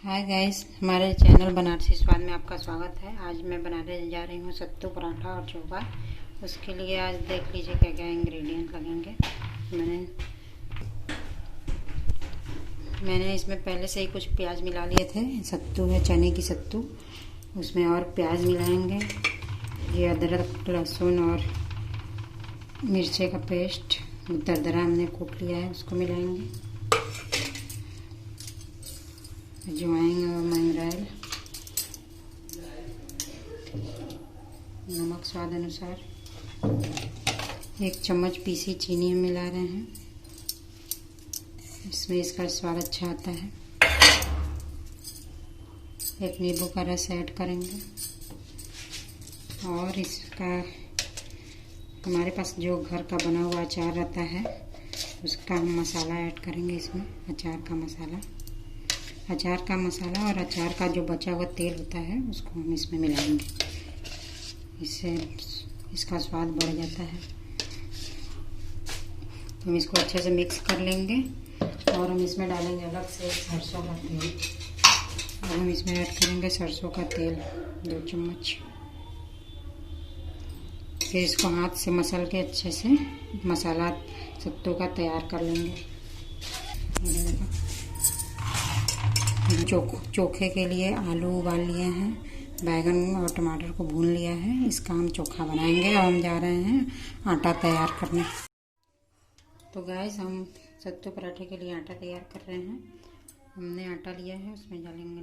Hi guys, हमारे channel Banarasi स्वाद में आपका स्वागत है। आज मैं बनाने जा रही हूँ सत्तू पराठा और चोखा। उसके लिए आज देख लीजिए क्या क्या इंग्रेडिएंट लगेंगे। मैंने इसमें पहले से ही कुछ प्याज मिला लिए थे। सत्तू है, चने की सत्तू, उसमें और प्याज मिलाएंगे। ये अदरक, लहसुन और मिर्ची का पेस्ट दरदरा हमने कूट लिया है, उसको मिलाएंगे। अजवाइन और मंगरेल, नमक स्वाद अनुसार, 1 चम्मच पीसी चीनी हम मिला रहे हैं, इसमें इसका स्वाद अच्छा आता है। 1 नींबू का रस ऐड करेंगे और इसका हमारे पास जो घर का बना हुआ अचार रहता है उसका हम मसाला ऐड करेंगे इसमें। अचार का मसाला और अचार का जो बचा हुआ तेल होता है उसको हम इसमें मिलाएंगे। इससे इसका स्वाद बढ़ जाता है। तो हम इसको अच्छे से मिक्स कर लेंगे और हम इसमें डालेंगे अलग से सरसों का तेल। और हम इसमें ऐड करेंगे सरसों का तेल 2 चम्मच। फिर इसको हाथ से मसल के अच्छे से मसाला सत्तू का तैयार कर लेंगे। चोखे के लिए आलू उबाल लिए हैं, बैगन और टमाटर को भून लिया है। इसका हम चोखा बनाएंगे और हम जा रहे हैं आटा तैयार करने। तो गाइस, हम सत्तू पराठे के लिए आटा तैयार कर रहे हैं। हमने आटा लिया है, उसमें डालेंगे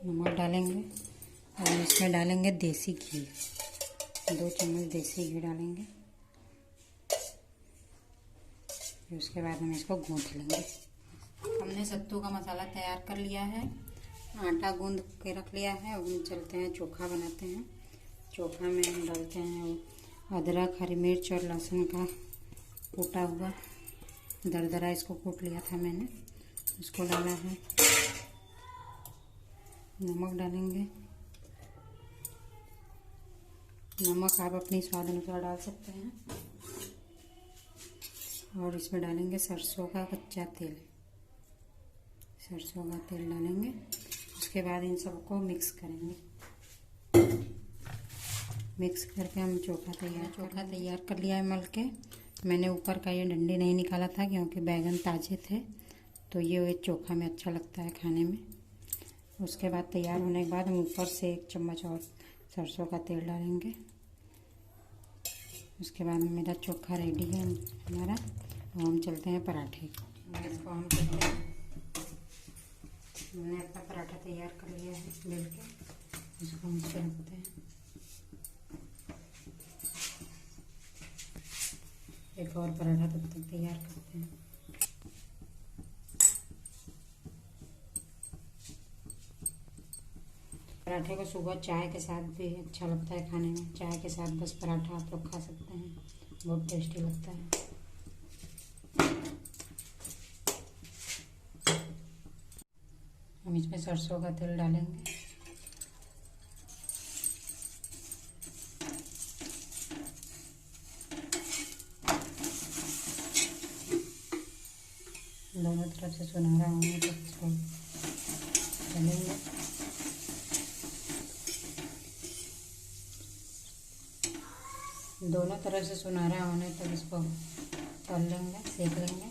नमक डालेंगे और इसमें डालेंगे देसी घी। 2 चम्मच देसी घी डालेंगे। उसके बाद हम इसको गूँथ लेंगे। हमने सत्तू का मसाला तैयार कर लिया है, आटा गूँध के रख लिया है। अब हम चलते हैं चोखा बनाते हैं। चोखा में हम डालते हैं अदरक, हरी मिर्च और लहसुन का कूटा हुआ दरदरा, इसको कूट लिया था मैंने, उसको डाला है। नमक डालेंगे। नमक आप अपनी स्वाद अनुसार डाल सकते हैं। और इसमें डालेंगे सरसों का कच्चा तेल। सरसों का तेल डालेंगे। उसके बाद इन सबको मिक्स करेंगे। मिक्स करके हम चोखा तैयार कर लिया है मल के। मैंने ऊपर का ये डंडी नहीं निकाला था क्योंकि बैगन ताजे थे, तो ये चोखा में अच्छा लगता है खाने में। उसके बाद तैयार होने के बाद हम ऊपर से 1 चम्मच और सरसों का तेल डालेंगे। उसके बाद मेरा चोखा रेडी है हमारा। और हम चलते हैं पराठे। इसको हम करते हैं। मैंने अपना पराठा तैयार कर लिया है बेल के, इसको हम इस पर रखते हैं। एक और पराठा तब तक तैयार करते हैं। पराठे को सुबह चाय के साथ भी अच्छा लगता है खाने में। चाय के साथ बस पराठा आप लोग खा सकते हैं, बहुत टेस्टी लगता है। हम इसमें सरसों का तेल डालेंगे। दोनों तरफ से सुनहरा होने तक इसको डालेंगे। दोनों तरफ से सुनहरा होने तक इसको तल लेंगे, सेक लेंगे।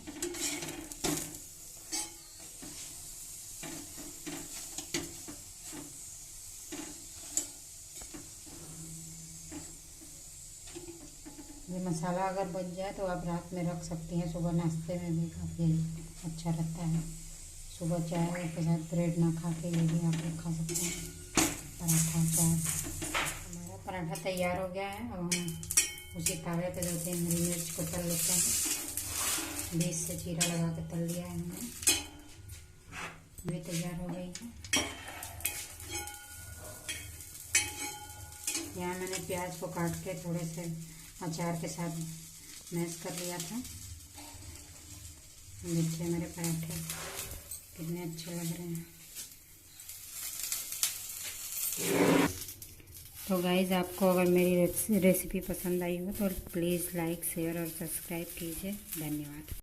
ये मसाला अगर बच जाए तो आप रात में रख सकती हैं, सुबह नाश्ते में भी काफ़ी अच्छा रहता है। सुबह चाय के साथ ब्रेड ना खा के ये भी आप लोग खा सकते हैं, पराठा चाय। हमारा पराठा तैयार हो गया है। अब हम उसी तावे पे 2-3 हरी मिर्च को तल लेते हैं। बीच से चीरा लगा के तल लिया है हमने, भी तैयार हो गई है। यहाँ मैंने प्याज को काट के थोड़े से अचार के साथ मैश कर लिया था। देखिए मेरे पराठे कितने अच्छे लग रहे हैं। तो गाइज़, आपको अगर मेरी रेसिपी पसंद आई हो तो प्लीज़ लाइक, शेयर और सब्सक्राइब कीजिए। धन्यवाद।